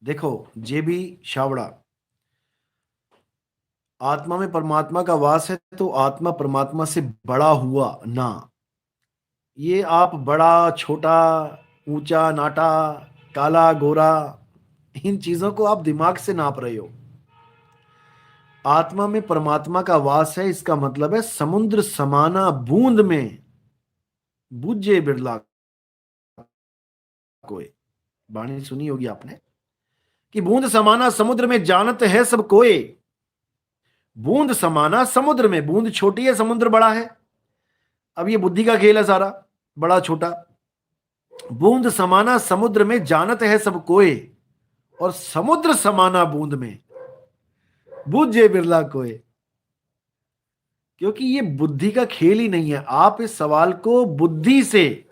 देखो, जेबी शावड़ा, आत्मा में परमात्मा का वास है तो आत्मा परमात्मा से बड़ा हुआ ना। ये आप बड़ा छोटा, ऊंचा नाटा, काला गोरा, इन चीजों को आप दिमाग से नाप रहे हो। आत्मा में परमात्मा का वास है, इसका मतलब है समुद्र समाना बूंद में बुझे बिरला कोय। वाणी सुनी होगी आपने कि बूंद समाना समुद्र में जानत है सब कोय। बूंद समाना समुद्र में, बूंद छोटी है, समुद्र बड़ा है। अब ये बुद्धि का खेल है सारा, बड़ा छोटा। बूंद समाना समुद्र में जानत है सब कोय, और समुद्र समाना बूंद में बुझे बिरला कोय। क्योंकि ये बुद्धि का खेल ही नहीं है। आप इस सवाल को बुद्धि से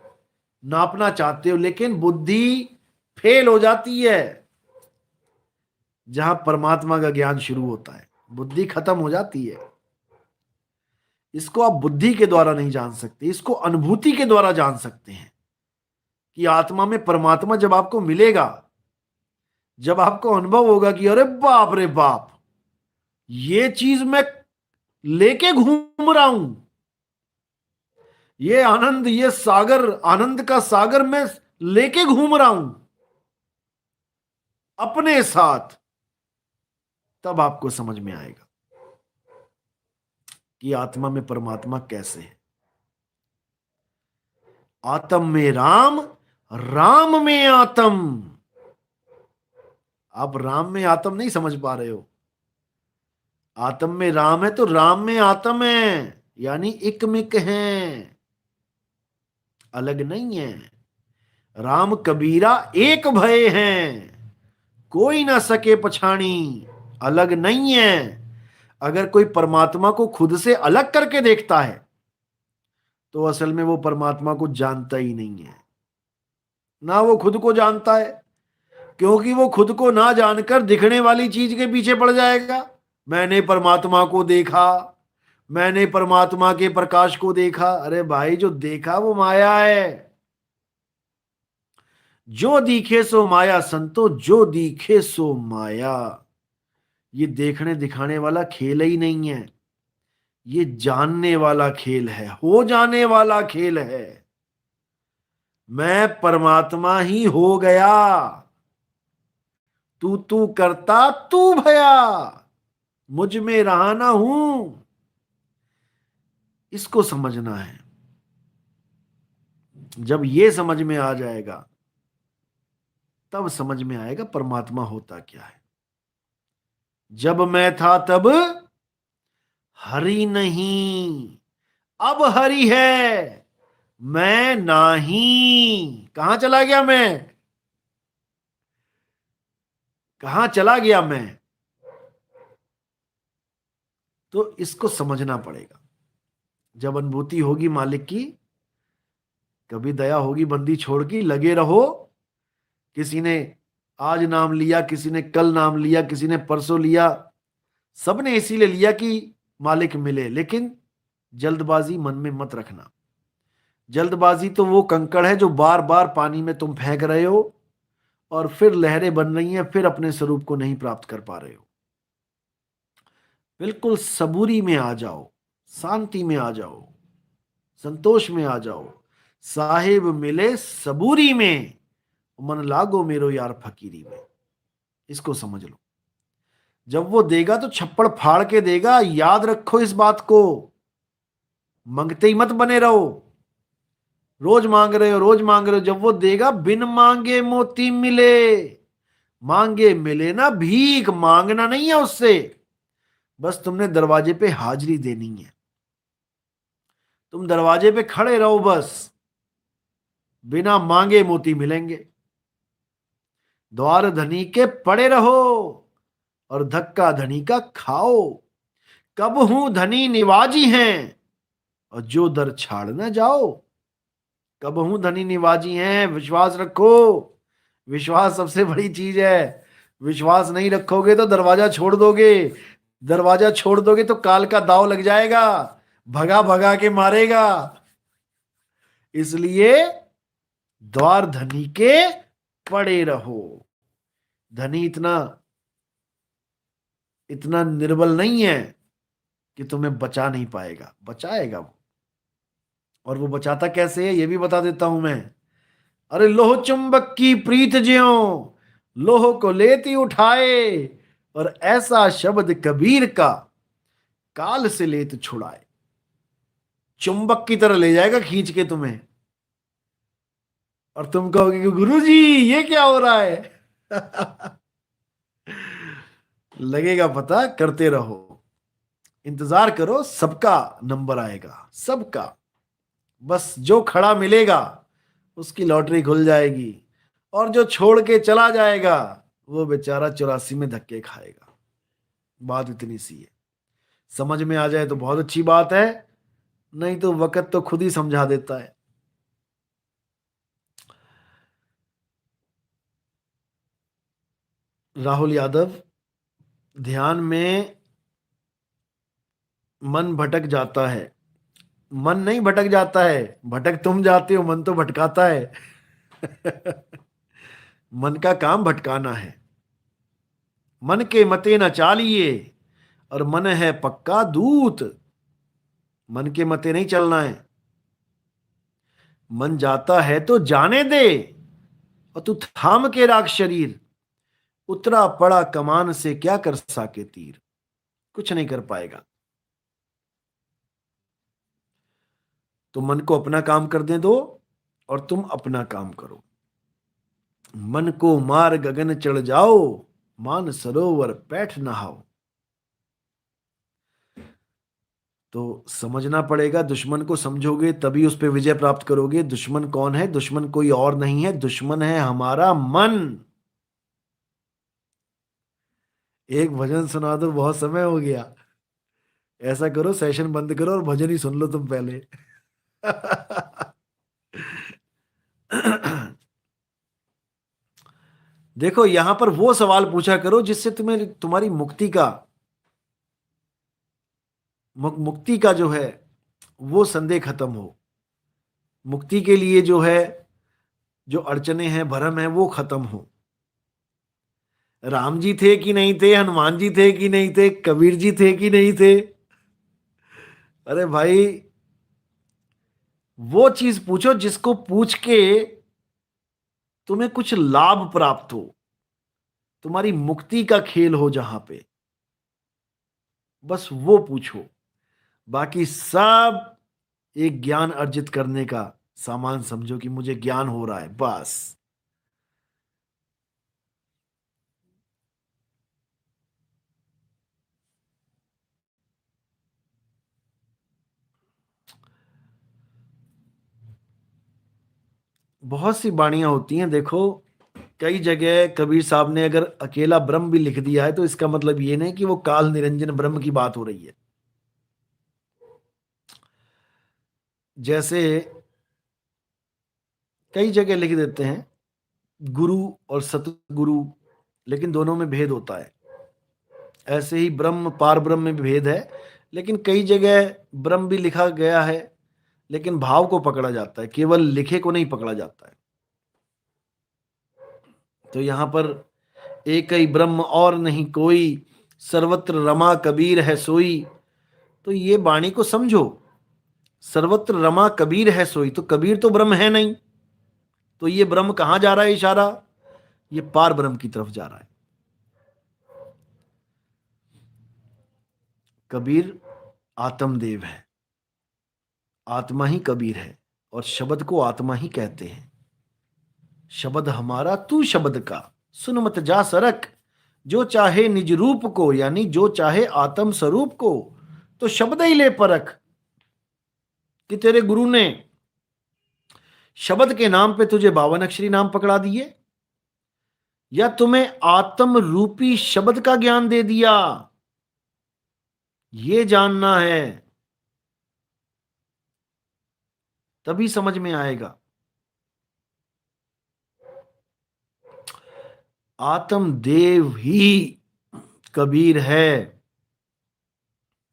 नापना चाहते हो, लेकिन बुद्धि फेल हो जाती है जहां परमात्मा का ज्ञान शुरू होता है। बुद्धि खत्म हो जाती है। इसको आप बुद्धि के द्वारा नहीं जान सकते, इसको अनुभूति के द्वारा जान सकते हैं कि आत्मा में परमात्मा जब आपको मिलेगा, जब आपको अनुभव होगा कि अरे बाप रे बाप, ये चीज मैं लेके घूम रहा हूं, ये आनंद, ये सागर, आनंद का सागर मैं लेके घूम रहा हूं अपने साथ, तब आपको समझ में आएगा कि आत्मा में परमात्मा कैसे है। आत्म में राम, राम में आत्म। आप राम में आत्म नहीं समझ पा रहे हो। आत्म में राम है तो राम में आत्म है, यानी इकमिक हैं, अलग नहीं है। राम कबीरा एक भय हैं, कोई ना सके पछाणी, अलग नहीं है। अगर कोई परमात्मा को खुद से अलग करके देखता है तो असल में वो परमात्मा को जानता ही नहीं है, ना वो खुद को जानता है। क्योंकि वो खुद को ना जानकर दिखने वाली चीज के पीछे पड़ जाएगा। मैंने परमात्मा को देखा, मैंने परमात्मा के प्रकाश को देखा। अरे भाई, जो देखा वो माया है। जो दिखे सो माया संतो, जो दिखे सो माया। ये देखने दिखाने वाला खेल ही नहीं है, ये जानने वाला खेल है, हो जाने वाला खेल है। मैं परमात्मा ही हो गया, तू करता तू भया, मुझ में रहा ना हूं। इसको समझना है। जब ये समझ में आ जाएगा तब समझ में आएगा परमात्मा होता क्या है। जब मैं था तब हरि नहीं, अब हरि है, मैं नहीं। कहां चला गया मैं, कहां चला गया मैं। तो इसको समझना पड़ेगा। जब अनुभूति होगी मालिक की, कभी दया होगी बंदी छोड़ की, लगे रहो। किसी ने आज नाम लिया, किसी ने कल नाम लिया, किसी ने परसों लिया, सबने इसीलिए लिया कि मालिक मिले। लेकिन जल्दबाजी मन में मत रखना। जल्दबाजी तो वो कंकड़ है जो बार बार पानी में तुम फेंक रहे हो और फिर लहरें बन रही हैं, फिर अपने स्वरूप को नहीं प्राप्त कर पा रहे हो। बिल्कुल सबूरी में आ जाओ, शांति में आ जाओ, संतोष में आ जाओ। साहिब मिले सबूरी में, मन लागो मेरो यार फकीरी में। इसको समझ लो। जब वो देगा तो छप्पड़ फाड़ के देगा, याद रखो इस बात को। मंगते ही मत बने रहो, रोज मांग रहे हो, रोज मांग रहे हो। जब वो देगा, बिन मांगे मोती मिले, मांगे मिले ना भीख। मांगना नहीं है उससे, बस तुमने दरवाजे पे हाजिरी देनी है। तुम दरवाजे पे खड़े रहो बस, बिना मांगे मोती मिलेंगे। द्वार धनी के पड़े रहो और धक्का धनी का खाओ। कब हूं धनी निवाजी हैं और जो दर छाड़ ना जाओ। कब हूं धनी निवाजी हैं, विश्वास रखो। विश्वास सबसे बड़ी चीज है। विश्वास नहीं रखोगे तो दरवाजा छोड़ दोगे। दरवाजा छोड़ दोगे तो काल का दाव लग जाएगा, भगा भगा के मारेगा। इसलिए द्वार धनी के पड़े रहो। धनी इतना इतना निर्बल नहीं है कि तुम्हें बचा नहीं पाएगा, बचाएगा वो। और वो बचाता कैसे है ये भी बता देता हूं मैं। अरे लोह चुंबक की प्रीत ज्यों, लोह को लेती उठाए, और ऐसा शब्द कबीर का, काल से लेत छुड़ाए। चुंबक की तरह ले जाएगा खींच के तुम्हें, और तुम कहोगे कि गुरुजी ये क्या हो रहा है। लगेगा पता, करते रहो, इंतजार करो, सबका नंबर आएगा, सबका। बस जो खड़ा मिलेगा उसकी लॉटरी खुल जाएगी, और जो छोड़ के चला जाएगा वो बेचारा 84 में धक्के खाएगा। बात इतनी सी है। समझ में आ जाए तो बहुत अच्छी बात है, नहीं तो वक्त तो खुद ही समझा देता है। राहुल यादव, ध्यान में मन भटक जाता है। मन नहीं भटक जाता है, भटक तुम जाते हो, मन तो भटकाता है। मन का काम भटकाना है। मन के मते न चालिए, और मन है पक्का दूत। मन के मते नहीं चलना है। मन जाता है तो जाने दे, और तू थाम के राख शरीर। उतरा पड़ा कमान से क्या कर सके तीर, कुछ नहीं कर पाएगा। तो मन को अपना काम करने दो, और तुम अपना काम करो। मन को मार गगन चढ़ जाओ, मान सरोवर पैठ नहाओ। तो समझना पड़ेगा, दुश्मन को समझोगे तभी उस पर विजय प्राप्त करोगे। दुश्मन कौन है? दुश्मन कोई और नहीं है, दुश्मन है हमारा मन। एक भजन सुना दो, बहुत समय हो गया। ऐसा करो, सेशन बंद करो और भजन ही सुन लो तुम पहले। देखो, यहां पर वो सवाल पूछा करो जिससे तुम्हें तुम्हारी मुक्ति का जो है वो संदेह खत्म हो। मुक्ति के लिए जो है, जो अड़चने हैं, भरम है, वो खत्म हो। राम जी थे कि नहीं थे, हनुमान जी थे कि नहीं थे, कबीर जी थे कि नहीं थे? अरे भाई, वो चीज पूछो जिसको पूछ के तुम्हें कुछ लाभ प्राप्त हो, तुम्हारी मुक्ति का खेल हो जहां पे, बस वो पूछो। बाकी सब एक ज्ञान अर्जित करने का सामान समझो कि मुझे ज्ञान हो रहा है, बस। बहुत सी वाणियां होती हैं, देखो। कई जगह कबीर साहब ने अगर अकेला ब्रह्म भी लिख दिया है तो इसका मतलब ये नहीं कि वो काल निरंजन ब्रह्म की बात हो रही है। जैसे कई जगह लिख देते हैं गुरु और सतगुरु, लेकिन दोनों में भेद होता है। ऐसे ही ब्रह्म, पार ब्रह्म में भी भेद है, लेकिन कई जगह ब्रह्म भी लिखा गया है, लेकिन भाव को पकड़ा जाता है, केवल लिखे को नहीं पकड़ा जाता है। तो यहां पर एक ही ब्रह्म और नहीं कोई, सर्वत्र रमा कबीर है सोई। तो ये वाणी को समझो, सर्वत्र रमा कबीर है सोई, तो कबीर तो ब्रह्म है नहीं। तो ये ब्रह्म कहां जा रहा है इशारा? ये पार ब्रह्म की तरफ जा रहा है। कबीर आत्मदेव है, आत्मा ही कबीर है, और शब्द को आत्मा ही कहते हैं। शब्द हमारा तू शब्द का, सुन मत जा सरक। जो चाहे निज रूप को, यानी जो चाहे आत्म स्वरूप को, तो शब्द ही ले परख। कि तेरे गुरु ने शब्द के नाम पे तुझे 52 अक्षरी नाम पकड़ा दिए, या तुम्हें आत्म रूपी शब्द का ज्ञान दे दिया, ये जानना है, तभी समझ में आएगा। आत्मदेव ही कबीर है।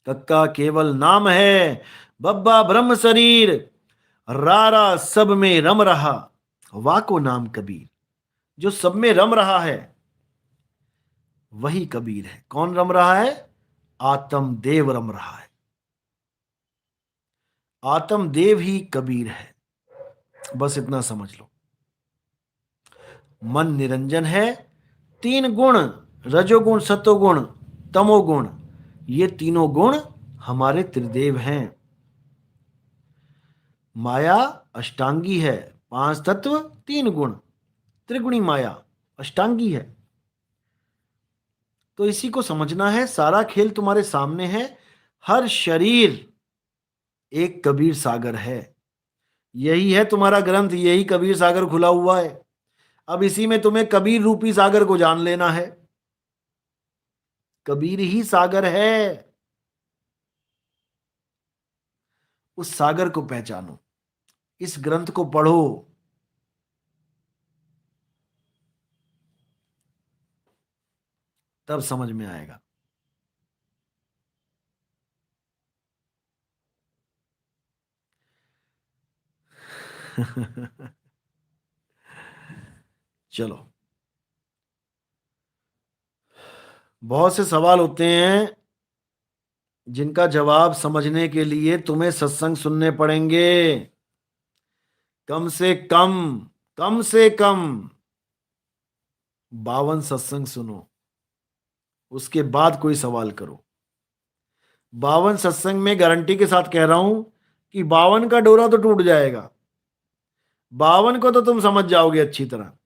कक्का केवल नाम है, बब्बा ब्रह्म शरीर, रारा सब में रम रहा, वाको नाम कबीर। जो सब में रम रहा है, वही कबीर है। कौन रम रहा है? आत्मदेव रम रहा है। आत्मदेव ही कबीर है। बस इतना समझ लो। मन निरंजन है। तीन गुण, रजोगुण, सतोगुण, तमोगुण, ये तीनों गुण हमारे त्रिदेव हैं। माया अष्टांगी है। पांच तत्व, तीन गुण, त्रिगुणी माया अष्टांगी है। तो इसी को समझना है। सारा खेल तुम्हारे सामने है। हर शरीर एक कबीर सागर है। यही है तुम्हारा ग्रंथ, यही कबीर सागर खुला हुआ है। अब इसी में तुम्हें कबीर रूपी सागर को जान लेना है। कबीर ही सागर है। उस सागर को पहचानो, इस ग्रंथ को पढ़ो। तब समझ में आएगा। चलो, बहुत से सवाल होते हैं जिनका जवाब समझने के लिए तुम्हें सत्संग सुनने पड़ेंगे। कम से कम, कम से कम 52 सत्संग सुनो, उसके बाद कोई सवाल करो। 52 सत्संग में गारंटी के साथ कह रहा हूं कि 52 का डोरा तो टूट जाएगा। 52 को तो तुम समझ जाओगे अच्छी तरह।